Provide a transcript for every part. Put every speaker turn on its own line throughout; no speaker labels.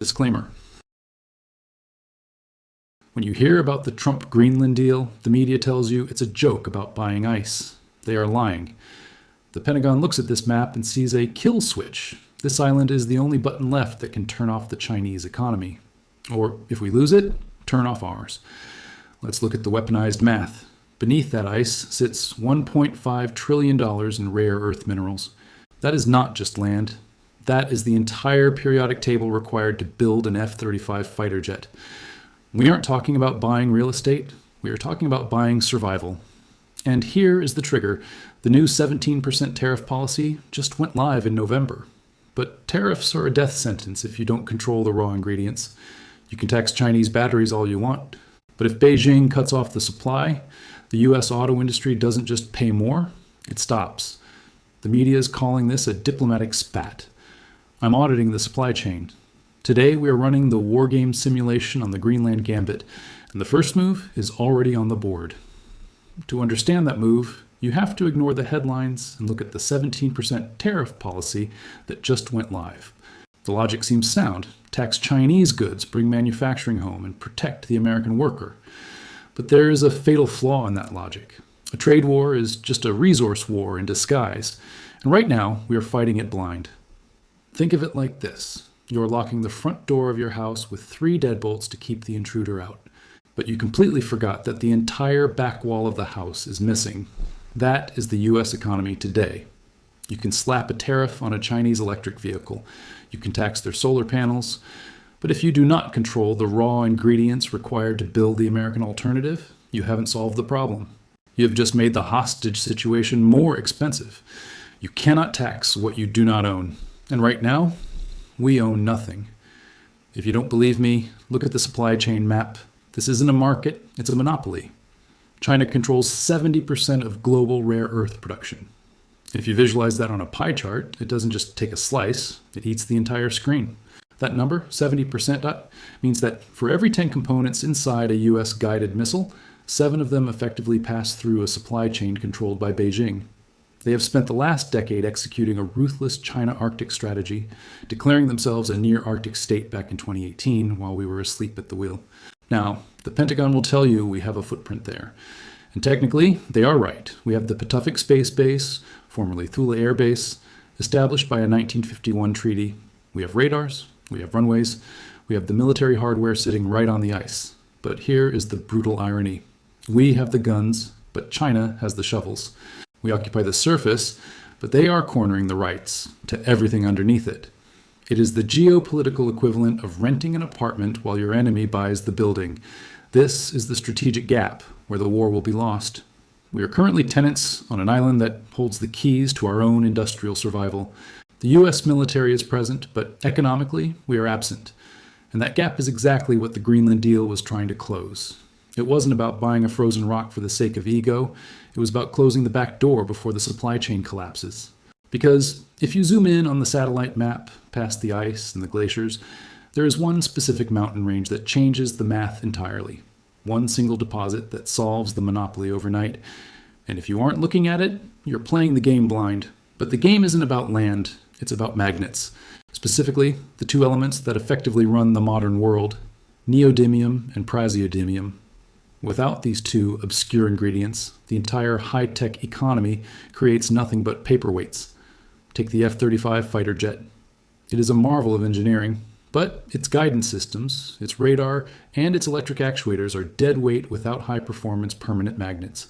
Disclaimer. When you hear about the Trump Greenland Deal, the media tells you it's a joke about buying ice. They are lying. The Pentagon looks at this map and sees a kill switch. This island is the only button left that can turn off the Chinese economy. Or, if we lose it, turn off ours. Let's look at the weaponized math. Beneath that ice sits $1.5 trillion in rare earth minerals. That is not just land. That is the entire periodic table required to build an F-35 fighter jet. We aren't talking about buying real estate. We are talking about buying survival. And here is the trigger. The new 17% tariff policy just went live in November. But tariffs are a death sentence if you don't control the raw ingredients. You can tax Chinese batteries all you want, but if Beijing cuts off the supply, the US auto industry doesn't just pay more, it stops. The media is calling this a diplomatic spat. I'm auditing the supply chain. Today we are running the war game simulation on the Greenland Gambit, and the first move is already on the board. To understand that move, you have to ignore the headlines and look at the 17% tariff policy that just went live. The logic seems sound. Tax Chinese goods, bring manufacturing home, and protect the American worker. But there is a fatal flaw in that logic. A trade war is just a resource war in disguise, and right now we are fighting it blind. Think of it like this. You're locking the front door of your house with 3 deadbolts to keep the intruder out. But you completely forgot that the entire back wall of the house is missing. That is the US economy today. You can slap a tariff on a Chinese electric vehicle. You can tax their solar panels. But if you do not control the raw ingredients required to build the American alternative, you haven't solved the problem. You have just made the hostage situation more expensive. You cannot tax what you do not own. And right now, we own nothing. If you don't believe me, look at the supply chain map. This isn't a market, it's a monopoly. China controls 70% of global rare earth production. If you visualize that on a pie chart, it doesn't just take a slice, it eats the entire screen. That number, 70%, means that for every 10 components inside a US guided missile, 7 of them effectively pass through a supply chain controlled by Beijing. They have spent the last decade executing a ruthless China Arctic strategy, declaring themselves a near-Arctic state back in 2018 while we were asleep at the wheel. Now, the Pentagon will tell you we have a footprint there. And technically, they are right. We have the Patuxent Space Base, formerly Thule Air Base, established by a 1951 treaty. We have radars, we have runways, we have the military hardware sitting right on the ice. But here is the brutal irony. We have the guns, but China has the shovels. We occupy the surface, but they are cornering the rights to everything underneath it. It is the geopolitical equivalent of renting an apartment while your enemy buys the building. This is the strategic gap where the war will be lost. We are currently tenants on an island that holds the keys to our own industrial survival. The US military is present, but economically, we are absent. And that gap is exactly what the Greenland Deal was trying to close. It wasn't about buying a frozen rock for the sake of ego. It was about closing the back door before the supply chain collapses. Because if you zoom in on the satellite map, past the ice and the glaciers, there is one specific mountain range that changes the math entirely. One single deposit that solves the monopoly overnight. And if you aren't looking at it, you're playing the game blind. But the game isn't about land, it's about magnets. Specifically, the 2 elements that effectively run the modern world, neodymium and praseodymium. Without these 2 obscure ingredients, the entire high-tech economy creates nothing but paperweights. Take the F-35 fighter jet. It is a marvel of engineering, but its guidance systems, its radar, and its electric actuators are dead weight without high-performance permanent magnets.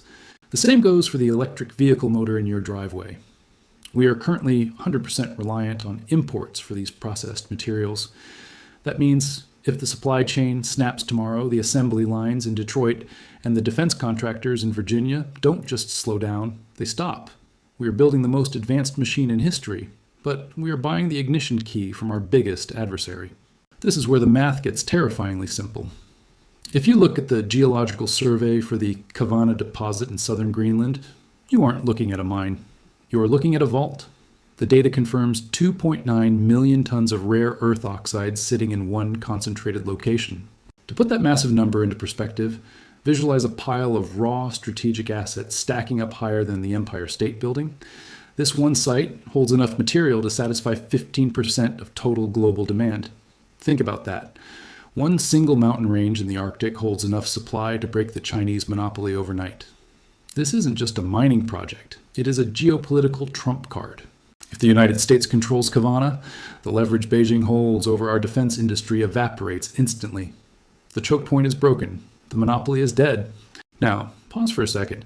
The same goes for the electric vehicle motor in your driveway. We are currently 100% reliant on imports for these processed materials. That means if the supply chain snaps tomorrow, the assembly lines in Detroit and the defense contractors in Virginia don't just slow down, they stop. We are building the most advanced machine in history, but we are buying the ignition key from our biggest adversary. This is where the math gets terrifyingly simple. If you look at the geological survey for the Kavana Deposit in southern Greenland, you aren't looking at a mine. You are looking at a vault. The data confirms 2.9 million tons of rare earth oxides sitting in one concentrated location. To put that massive number into perspective, visualize a pile of raw strategic assets stacking up higher than the Empire State Building. This one site holds enough material to satisfy 15% of total global demand. Think about that. One single mountain range in the Arctic holds enough supply to break the Chinese monopoly overnight. This isn't just a mining project. It is a geopolitical trump card. If the United States controls Kavana, the leverage Beijing holds over our defense industry evaporates instantly. The choke point is broken. The monopoly is dead. Now, pause for a second.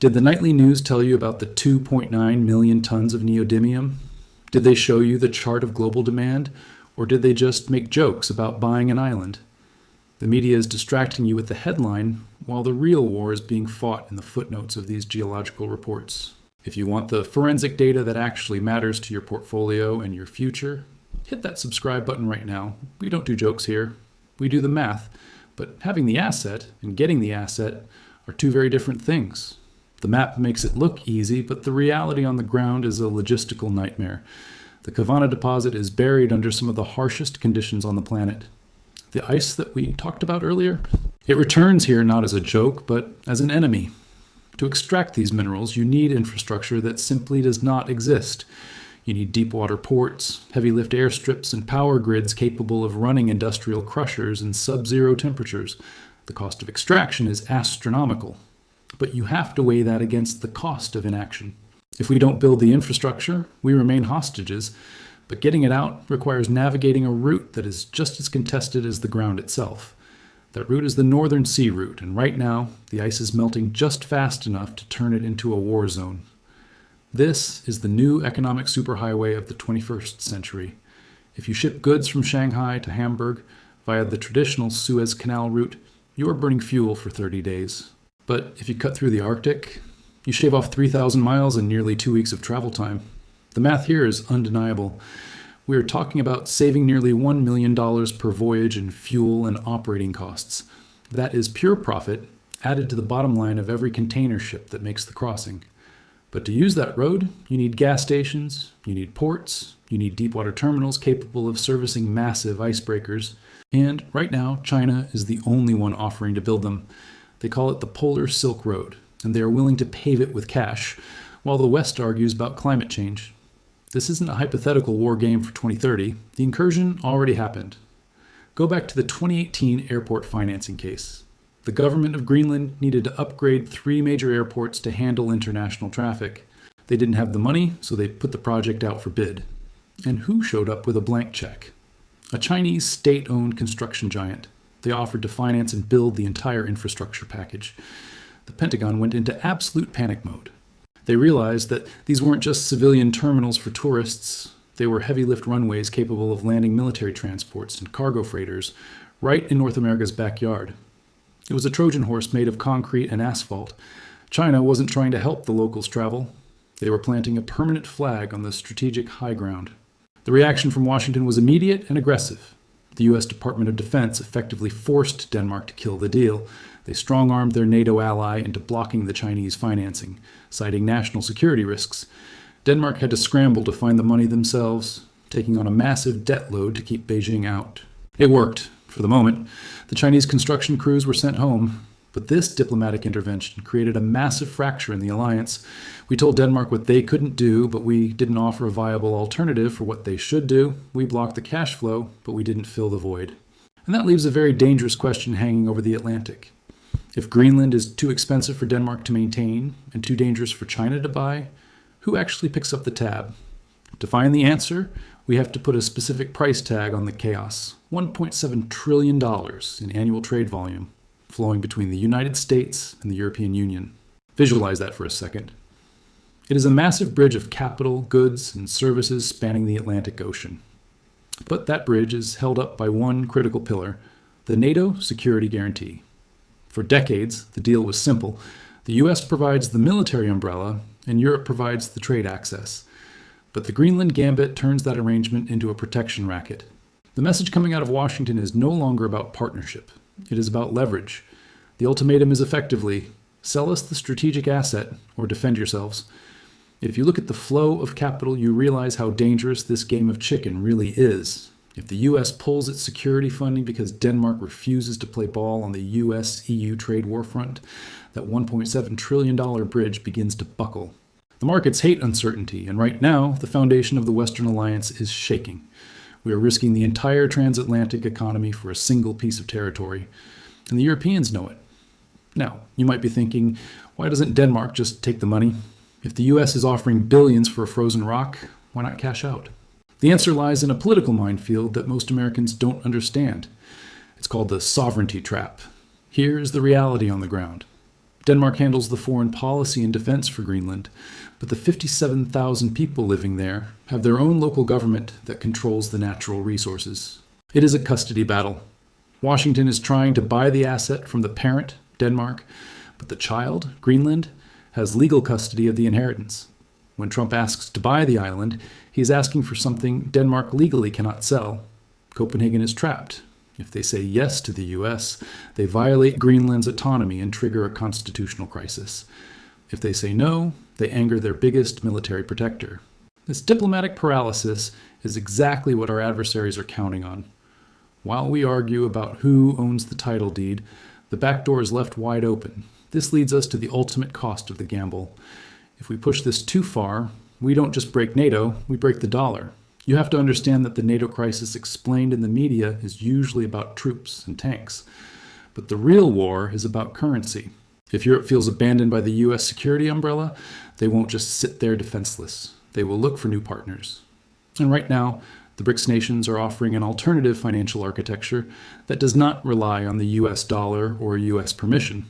Did the nightly news tell you about the 2.9 million tons of neodymium? Did they show you the chart of global demand? Or did they just make jokes about buying an island? The media is distracting you with the headline, while the real war is being fought in the footnotes of these geological reports. If you want the forensic data that actually matters to your portfolio and your future, hit that subscribe button right now. We don't do jokes here. We do the math. But having the asset and getting the asset are two very different things. The map makes it look easy, but the reality on the ground is a logistical nightmare. The Kavana Deposit is buried under some of the harshest conditions on the planet. The ice that we talked about earlier, it returns here not as a joke, but as an enemy. To extract these minerals, you need infrastructure that simply does not exist. You need deep water ports, heavy lift airstrips, and power grids capable of running industrial crushers in sub-zero temperatures. The cost of extraction is astronomical, but you have to weigh that against the cost of inaction. If we don't build the infrastructure, we remain hostages, but getting it out requires navigating a route that is just as contested as the ground itself. That route is the Northern Sea route, and right now, the ice is melting just fast enough to turn it into a war zone. This is the new economic superhighway of the 21st century. If you ship goods from Shanghai to Hamburg via the traditional Suez Canal route, you are burning fuel for 30 days. But if you cut through the Arctic, you shave off 3,000 miles and nearly 2 weeks of travel time. The math here is undeniable. We are talking about saving nearly $1 million per voyage in fuel and operating costs. That is pure profit added to the bottom line of every container ship that makes the crossing. But to use that road, you need gas stations, you need ports, you need deepwater terminals capable of servicing massive icebreakers. And right now, China is the only one offering to build them. They call it the Polar Silk Road, and they are willing to pave it with cash, while the West argues about climate change. This isn't a hypothetical war game for 2030. The incursion already happened. Go back to the 2018 airport financing case. The government of Greenland needed to upgrade 3 major airports to handle international traffic. They didn't have the money, so they put the project out for bid. And who showed up with a blank check? A Chinese state-owned construction giant. They offered to finance and build the entire infrastructure package. The Pentagon went into absolute panic mode. They realized that these weren't just civilian terminals for tourists. They were heavy-lift runways capable of landing military transports and cargo freighters right in North America's backyard. It was a Trojan horse made of concrete and asphalt. China wasn't trying to help the locals travel. They were planting a permanent flag on the strategic high ground. The reaction from Washington was immediate and aggressive. The U.S. Department of Defense effectively forced Denmark to kill the deal. They strong-armed their NATO ally into blocking the Chinese financing, citing national security risks. Denmark had to scramble to find the money themselves, taking on a massive debt load to keep Beijing out. It worked, for the moment. The Chinese construction crews were sent home, but this diplomatic intervention created a massive fracture in the alliance. We told Denmark what they couldn't do, but we didn't offer a viable alternative for what they should do. We blocked the cash flow, but we didn't fill the void. And that leaves a very dangerous question hanging over the Atlantic. If Greenland is too expensive for Denmark to maintain and too dangerous for China to buy, who actually picks up the tab? To find the answer, we have to put a specific price tag on the chaos. $1.7 trillion in annual trade volume flowing between the United States and the European Union. Visualize that for a second. It is a massive bridge of capital, goods, and services spanning the Atlantic Ocean. But that bridge is held up by one critical pillar, the NATO security guarantee. For decades, the deal was simple. The US provides the military umbrella, and Europe provides the trade access. But the Greenland Gambit turns that arrangement into a protection racket. The message coming out of Washington is no longer about partnership. It is about leverage. The ultimatum is effectively, sell us the strategic asset or defend yourselves. If you look at the flow of capital, you realize how dangerous this game of chicken really is. If the U.S. pulls its security funding because Denmark refuses to play ball on the U.S.-EU trade war front, that $1.7 trillion bridge begins to buckle. The markets hate uncertainty, and right now, the foundation of the Western alliance is shaking. We are risking the entire transatlantic economy for a single piece of territory, and the Europeans know it. Now, you might be thinking, why doesn't Denmark just take the money? If the US is offering billions for a frozen rock, why not cash out? The answer lies in a political minefield that most Americans don't understand. It's called the sovereignty trap. Here is the reality on the ground. Denmark handles the foreign policy and defense for Greenland, but the 57,000 people living there have their own local government that controls the natural resources. It is a custody battle. Washington is trying to buy the asset from the parent, Denmark, but the child, Greenland, has legal custody of the inheritance. When Trump asks to buy the island, he is asking for something Denmark legally cannot sell. Copenhagen is trapped. If they say yes to the US, they violate Greenland's autonomy and trigger a constitutional crisis. If they say no, they anger their biggest military protector. This diplomatic paralysis is exactly what our adversaries are counting on. While we argue about who owns the title deed, the back door is left wide open. This leads us to the ultimate cost of the gamble. If we push this too far, we don't just break NATO, we break the dollar. You have to understand that the NATO crisis explained in the media is usually about troops and tanks. But the real war is about currency. If Europe feels abandoned by the US security umbrella, they won't just sit there defenseless. They will look for new partners. And right now, the BRICS nations are offering an alternative financial architecture that does not rely on the US dollar or US permission.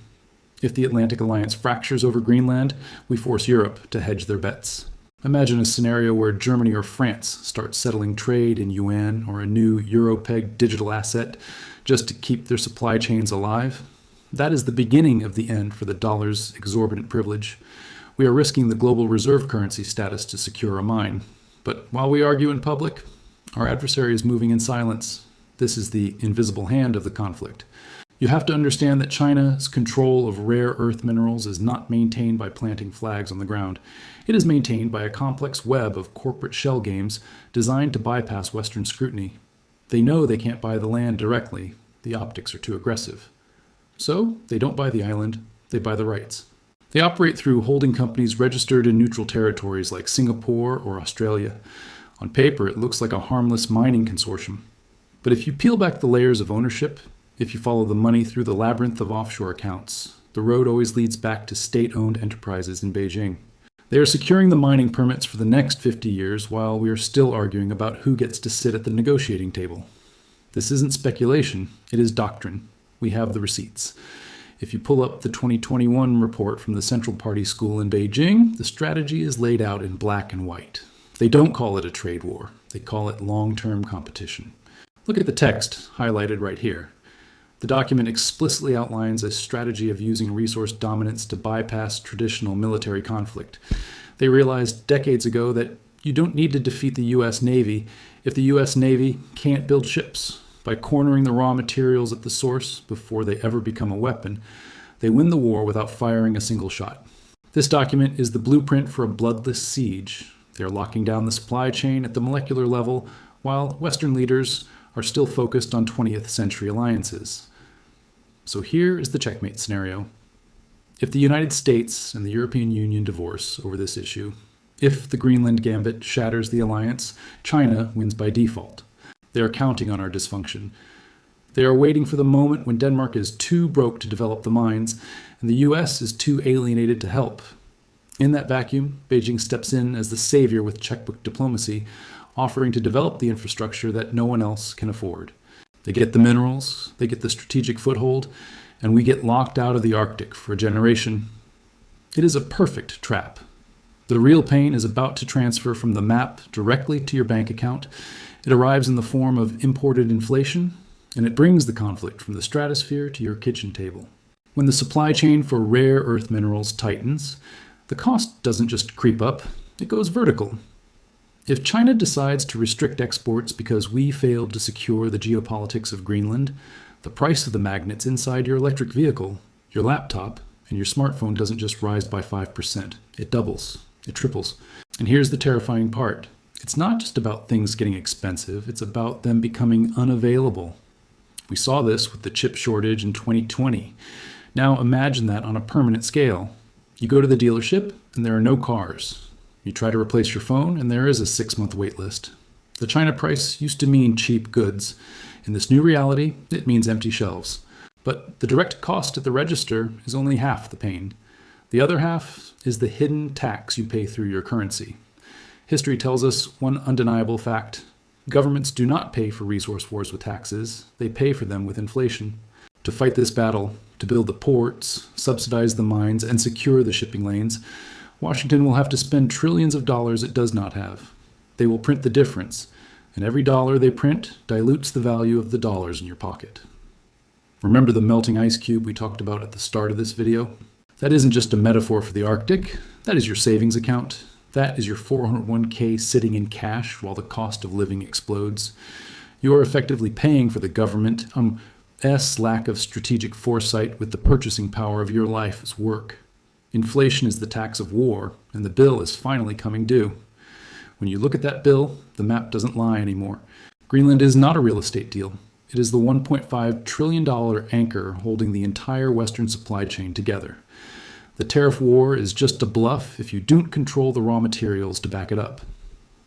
If the Atlantic Alliance fractures over Greenland, we force Europe to hedge their bets. Imagine a scenario where Germany or France start settling trade in yuan or a new euro-pegged digital asset just to keep their supply chains alive. That is the beginning of the end for the dollar's exorbitant privilege. We are risking the global reserve currency status to secure a mine. But while we argue in public, our adversary is moving in silence. This is the invisible hand of the conflict. You have to understand that China's control of rare earth minerals is not maintained by planting flags on the ground. It is maintained by a complex web of corporate shell games designed to bypass Western scrutiny. They know they can't buy the land directly. The optics are too aggressive. So they don't buy the island, they buy the rights. They operate through holding companies registered in neutral territories like Singapore or Australia. On paper, it looks like a harmless mining consortium. But if you peel back the layers of ownership, if you follow the money through the labyrinth of offshore accounts, the road always leads back to state-owned enterprises in Beijing. They are securing the mining permits for the next 50 years while we are still arguing about who gets to sit at the negotiating table. This isn't speculation, it is doctrine. We have the receipts. If you pull up the 2021 report from the Central Party School in Beijing, the strategy is laid out in black and white. They don't call it a trade war, they call it long-term competition. Look at the text highlighted right here. The document explicitly outlines a strategy of using resource dominance to bypass traditional military conflict. They realized decades ago that you don't need to defeat the US Navy if the US Navy can't build ships. By cornering the raw materials at the source before they ever become a weapon, they win the war without firing a single shot. This document is the blueprint for a bloodless siege. They are locking down the supply chain at the molecular level, while Western leaders are still focused on 20th century alliances. So here is the checkmate scenario. If the United States and the European Union divorce over this issue, if the Greenland Gambit shatters the alliance, China wins by default. They are counting on our dysfunction. They are waiting for the moment when Denmark is too broke to develop the mines, and the US is too alienated to help. In that vacuum, Beijing steps in as the savior with checkbook diplomacy, offering to develop the infrastructure that no one else can afford. They get the minerals, they get the strategic foothold, and we get locked out of the Arctic for a generation. It is a perfect trap. The real pain is about to transfer from the map directly to your bank account. It arrives in the form of imported inflation, and it brings the conflict from the stratosphere to your kitchen table. When the supply chain for rare earth minerals tightens, the cost doesn't just creep up, it goes vertical. If China decides to restrict exports because we failed to secure the geopolitics of Greenland, the price of the magnets inside your electric vehicle, your laptop, and your smartphone doesn't just rise by 5%. It doubles. It triples. And here's the terrifying part. It's not just about things getting expensive, it's about them becoming unavailable. We saw this with the chip shortage in 2020. Now imagine that on a permanent scale. You go to the dealership and there are no cars. You try to replace your phone and there is a 6-month wait list. The China price used to mean cheap goods. In this new reality, it means empty shelves. But the direct cost at the register is only half the pain. The other half is the hidden tax you pay through your currency. History tells us one undeniable fact. Governments do not pay for resource wars with taxes. They pay for them with inflation. To fight this battle, to build the ports, subsidize the mines, and secure the shipping lanes, Washington will have to spend trillions of dollars it does not have. They will print the difference, and every dollar they print dilutes the value of the dollars in your pocket. Remember the melting ice cube we talked about at the start of this video? That isn't just a metaphor for the Arctic. That is your savings account. That is your 401k sitting in cash while the cost of living explodes. You are effectively paying for the government's lack of strategic foresight with the purchasing power of your life's work. Inflation is the tax of war, and the bill is finally coming due. When you look at that bill, the map doesn't lie anymore. Greenland is not a real estate deal. It is the $1.5 trillion anchor holding the entire Western supply chain together. The tariff war is just a bluff if you don't control the raw materials to back it up.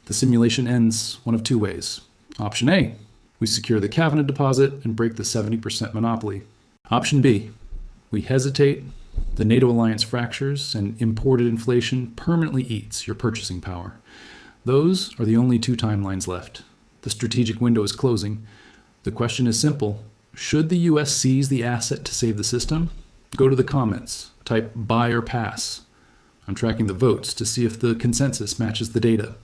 The simulation ends one of two ways. Option A, we secure the Kavana Deposit and break the 70% monopoly. Option B, we hesitate, the NATO alliance fractures, and imported inflation permanently eats your purchasing power. Those are the only two timelines left. The strategic window is closing. The question is simple. Should the U.S. seize the asset to save the system? Go to the comments. Type buy or pass. I'm tracking the votes to see if the consensus matches the data.